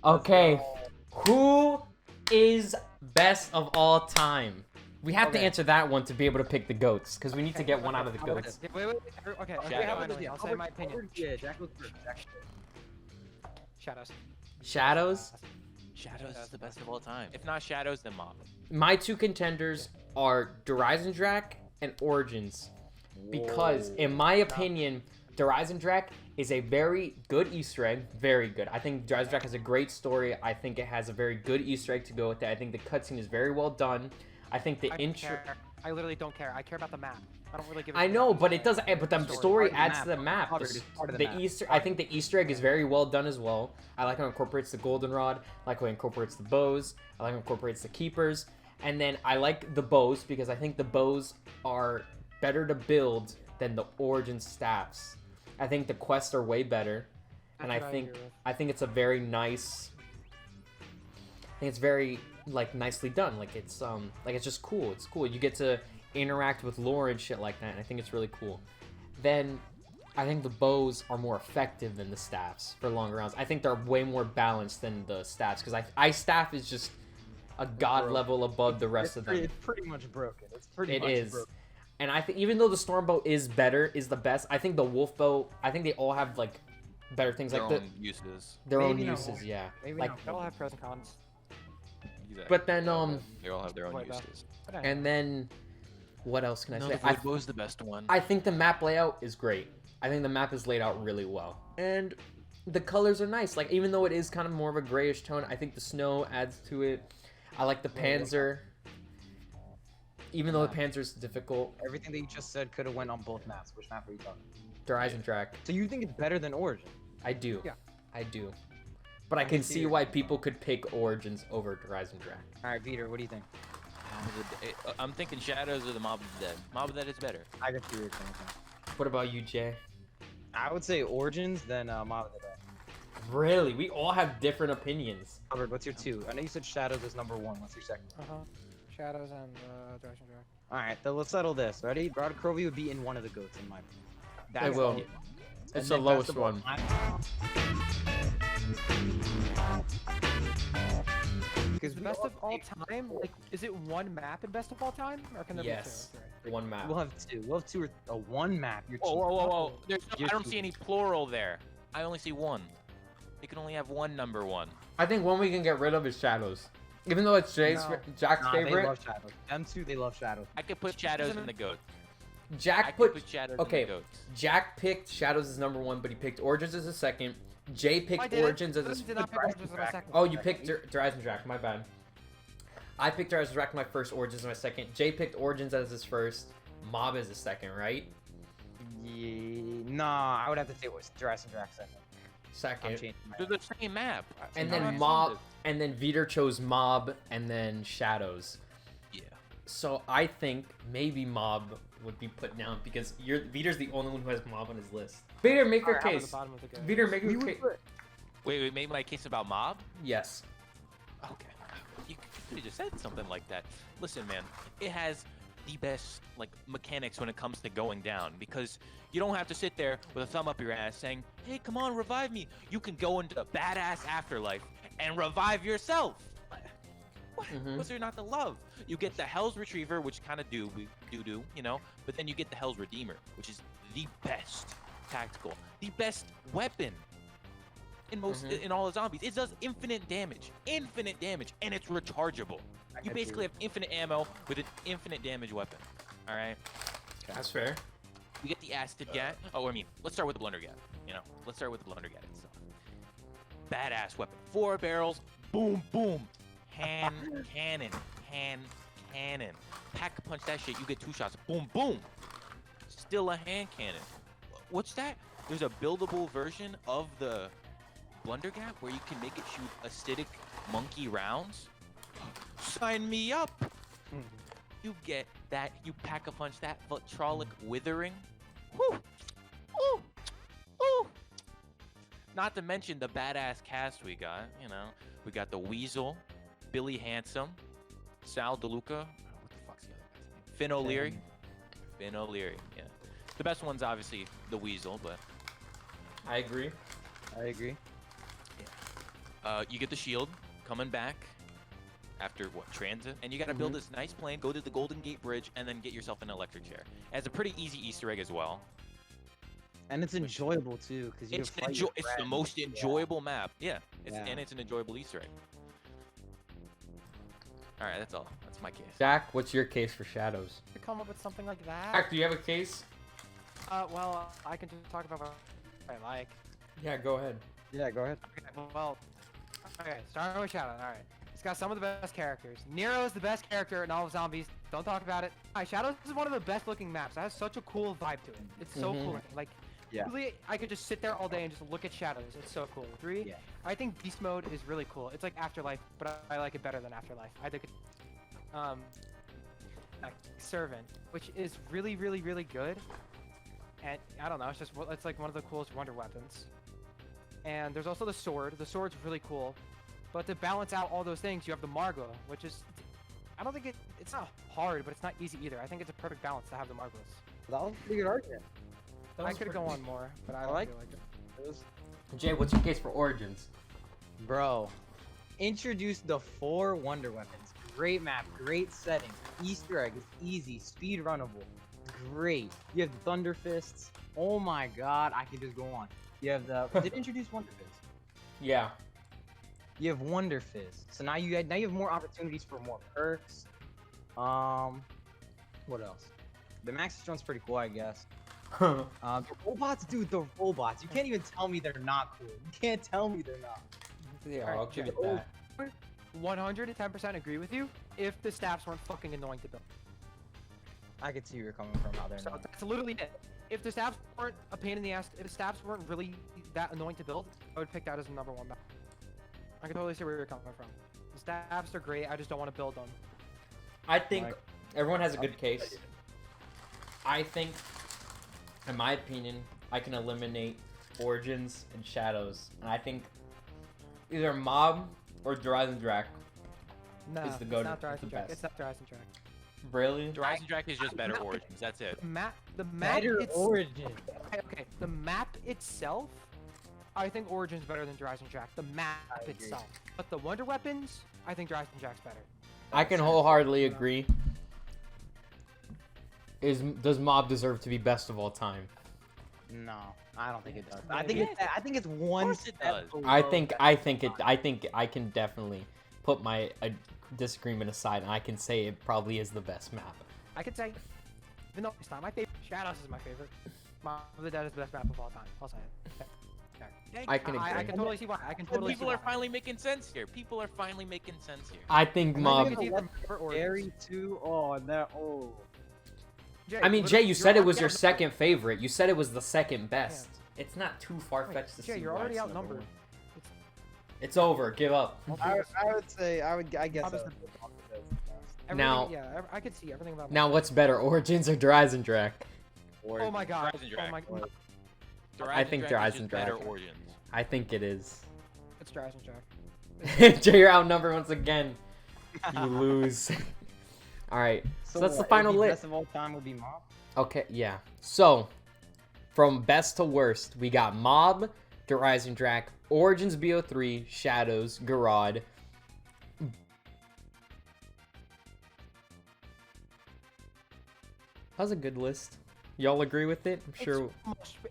Okay, who is best of all time? We have to Okay. answer that one to be able to pick the goats, because we need to get one out of the goats. Wait. Okay. Shadows. Finally, I'll say my opinion. Yeah, Jack goes first. Shadows. Shadows? Shadows is the best of all time. If not Shadows, then Mob. My two contenders are Drak and Origins. Because, in my opinion, Drak is a very good Easter egg. Very good. I think Drak has a great story. I think it has a very good Easter egg to go with it. I think the cutscene is very well done. I think the intro... I literally don't care. I care about the map. I don't really give a I shit know, about but the it does. But the story adds to the map. Part of the The map. Easter, I think the Easter egg is very well done as well. I like how it incorporates the goldenrod. I like how it incorporates the bows. I like how it incorporates the keepers. And then I like the bows because I think the bows are better to build than the origin staffs. I think the quests are way better, and I think it's a very nice. I think it's very nicely done. It's just cool. It's cool. You get to interact with lore and shit like that, and I think it's really cool. Then I think the bows are more effective than the staffs for longer rounds. I think they're way more balanced than the staffs because ice staff is just a god level above the rest of them. It's pretty much broken. It's pretty much It is. broken. And I think even though the storm bow is the best, I think the wolf bow, I think they all have better things Their like own uses. their own Maybe not uses, all. yeah. Maybe Like, not They all have pros and cons. Exactly. but then They all have their own Like that. uses. and then what else can I No, say? the Void Bow's the best one. I think the map layout is great. I think the map is laid out really well. And the colors are nice. Even though it is kind of more of a grayish tone, I think the snow adds to it. I like the Panzer. Even though the Panzer is difficult. Everything that you just said could have went on both maps. Which map are you talking? Drak. So you think it's better than Origin? I do. Yeah. I do. But I can see why people could pick Origins over Drak. All right, Peter, what do you think? I'm thinking Shadows or the Mob of the Dead. Mob of the Dead is better. I got two things. What about you, Jay? I would say Origins, then Mob of the Dead. Really? We all have different opinions. Albert, what's your two? I know you said Shadows is number one. What's your second? Shadows and Drak. All right, then let's settle this. Ready? Rod Crovey would be in one of the goats in my opinion. It will. it. It's And the then lowest best of all one. time- Because Best of all time? Is it one map in best of all time, or can there Yes. be two? One map. We'll have two. We'll have two or one map. You're Whoa. I You're don't see any plural there. I only see one. You can only have one number one. I think one we can get rid of is Shadows. Even though it's Jack's They favorite. love Shadows. Them two, they love Shadows. I could put Shadows in the goat. I Jack could put put Shadows okay. in the goats. Jack picked Shadows as number one, but he picked Origins as a second. Jay I picked did. Origins as I his. did not pick Origins as my second. Oh, you picked Drak. My bad. I picked Drak my first, Origins as my second. Jay picked Origins as his first. Mob as his second, right? Yeah, nah, I would have to say it was Jurassic second. I'm Second. changing my They're the same map. And How then do I Mob, see and then Veter chose Mob, and then Shadows. this? Yeah. So I think maybe Mob would be put down because Veter's the only one who has Mob on his list. Veter, make your Alright, I'm at the case. bottom of the goat. Veter, make your case. Wait, make my case about Mob? Yes. Okay. You could have just said something like that. Listen, man, it has the best mechanics when it comes to going down because you don't have to sit there with a thumb up your ass saying, "Hey, come on, revive me." You can go into a badass afterlife and revive yourself. What? What's there not to love? You get the Hell's Retriever, which kind of do, but then you get the Hell's Redeemer, which is the best tactical, the best weapon in all the zombies. It does infinite damage, and it's rechargeable. You basically have infinite ammo with an infinite damage weapon. All right. That's fair. You get the acid gat. Oh, I mean, let's start with the blunder gat. Let's start with the blunder gat itself. Badass weapon. 4 barrels. Boom, boom. Hand cannon. Pack punch that shit. You get 2 shots. Boom, boom. Still a hand cannon. What's that? There's a buildable version of the blunder gat where you can make it shoot acidic monkey rounds. Sign me up. You get that. You pack a punch that vitrolic withering. Woo! Ooh! Ooh! Not to mention the badass cast we got. We got the Weasel, Billy Handsome, Sal DeLuca. What the fuck's the other guy's name? Finn O'Leary. Finn O'Leary. Yeah. The best one's obviously the Weasel, but I agree. I agree. You get the shield coming back after what transit, and you got to build this nice plane, go to the Golden Gate Bridge, and then get yourself an electric chair. It has a pretty easy Easter egg as well. And it's enjoyable too, because you It's can fight your it's the friends. most enjoyable map. Yeah, Yeah. and it's an enjoyable Easter egg. All right, that's all. That's my case. Jack, what's your case for shadows? To come up with something like that. Jack, do you have a case? Well, I can just talk about what I like. Yeah, go ahead. Yeah, go ahead. Okay, well, okay, starting with Shadow. All right, it's got some of the best characters. Nero is the best character in all of Zombies. Don't talk about it. Alright, Shadows is one of the best looking maps. It has such a cool vibe to it. It's so cool. Like, Yeah. really, I could just sit there all day and just look at Shadows. It's so cool. 3, Yeah. I think Beast Mode is really cool. It's like Afterlife, but I like it better than Afterlife. I think it's Servant, which is really, really, really good. And I don't know, it's like one of the coolest wonder weapons. And there's also the sword. The sword's really cool. But to balance out all those things, you have the Margot, which is, I don't think it's not hard, but it's not easy either. I think it's a perfect balance to have the Margos. That was a pretty good argument. I could go on more, but I don't like feel like it. It was... Jay, what's your case for Origins? Bro, introduce the 4 wonder weapons. Great map, great setting. Easter egg is easy, speed runnable. Great. You have the Thunder Fists. Oh my god, I could just go on. You have the... Did it introduce Wonder Fist? Yeah. You have Wonder Fist. So now you have more opportunities for more perks. What else? The Max Jones pretty cool, I guess. The robots, dude, the robots. You can't even tell me they're not cool. You can't tell me they're not. Yeah, Alright, I'll give it Jay. that. 110% agree with you if the staffs weren't fucking annoying to build. I could see where you're coming from out there. So now. that's literally it. If the staffs weren't a pain in the ass, if the staffs weren't really that annoying to build, I would pick that as the #1 map. I can totally see where you're coming from. The staffs are great, I just don't want to build them. I think Mike. everyone has a good case. I think, in my opinion, I can eliminate Origins and Shadows. And I think either Mob or Dryzen and Drac. No, Is the it's goat- not is the Dryzen Track. best. It's not Dryzen Track. Really? Rise and Drac is just better No, Origins. That's it. The map Better it's- origin. Okay, the map itself, I think Origin's better than Dryzen Track. The map I agree. itself. But the Wonder Weapons, I think Dryzen Track's better. I can wholeheartedly agree. Does Mob deserve to be best of all time? No, I don't think it does. Yeah, I think it I think it's one course it step does. below I think best I of think it. all time. I think I can definitely put my disagreement aside, and I can say it probably is the best map. I could say, even though it's not my favorite, Shadows is my favorite. Mob of the Dead is the best map of all time. I'll say it. Okay. I can I agree. can totally see why. I can totally People see are why. finally making sense here. People are finally making sense here. I think And I Mob. think it's either for Origins. Gary too. Oh, that. Oh. Jay, I mean, Jay, literally, you said it was your already second favorite. You said it was the second best. It's not too far Wait, fetched to Jay, see you're why already it's number outnumbered. one. It's over. Give up. I would say I guess. Obviously. Now- Everything- yeah, I could see everything about. Now, what's better, Origins or Dryzen and Drac? Oh my god. Dryzen Oh Track. my god. I think Dryzen Dryzen is better Drac. Origins. I think it is. It's Dryzen Track. Jay, you're outnumbered once again. You lose. All right. So that's the what, final AD list. Best of all time would be Mob. Okay, yeah. So, from best to worst, we got Mob, Dryzen Drac, Origins BO3, Shadows, Garod. That was a good list. Y'all agree with it? I'm sure.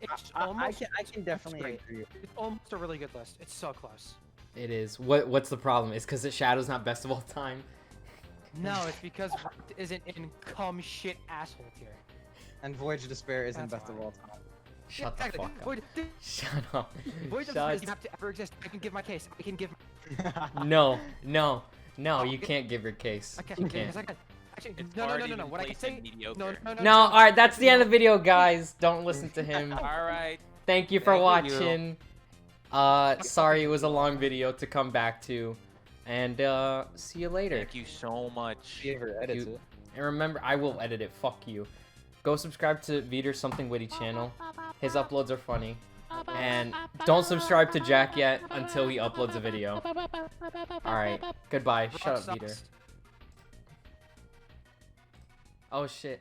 It's I almost. can definitely great. agree. It's almost a really good list. It's so close. It is. What's the problem? Is because the Shadow's not best of all time? No, it's because Ranked isn't in cum shit asshole tier. And Voyage of Despair isn't That's best of why. all time. Shut the fuck up. Void, Shut up. Void of Shut. Despair have to ever exist. I can give my case. I can give. No, no, no. Oh, You okay. can't give your case. I can. You Yes, can't. I can. Actually, It's no. already been What I can placed in say. mediocre. No, all right. That's the end of the video, guys. Don't listen to him. All right. Thank you for Thank you. watching. Sorry it was a long video to come back to, and see you later. Thank you so much. If you ever edit You- it. And remember, I will edit it. Fuck you. Go subscribe to Viter's Something Witty channel. His uploads are funny. And don't subscribe to Jack yet until he uploads a video. Alright, goodbye. Shut up, Sucks. Viter. Oh shit.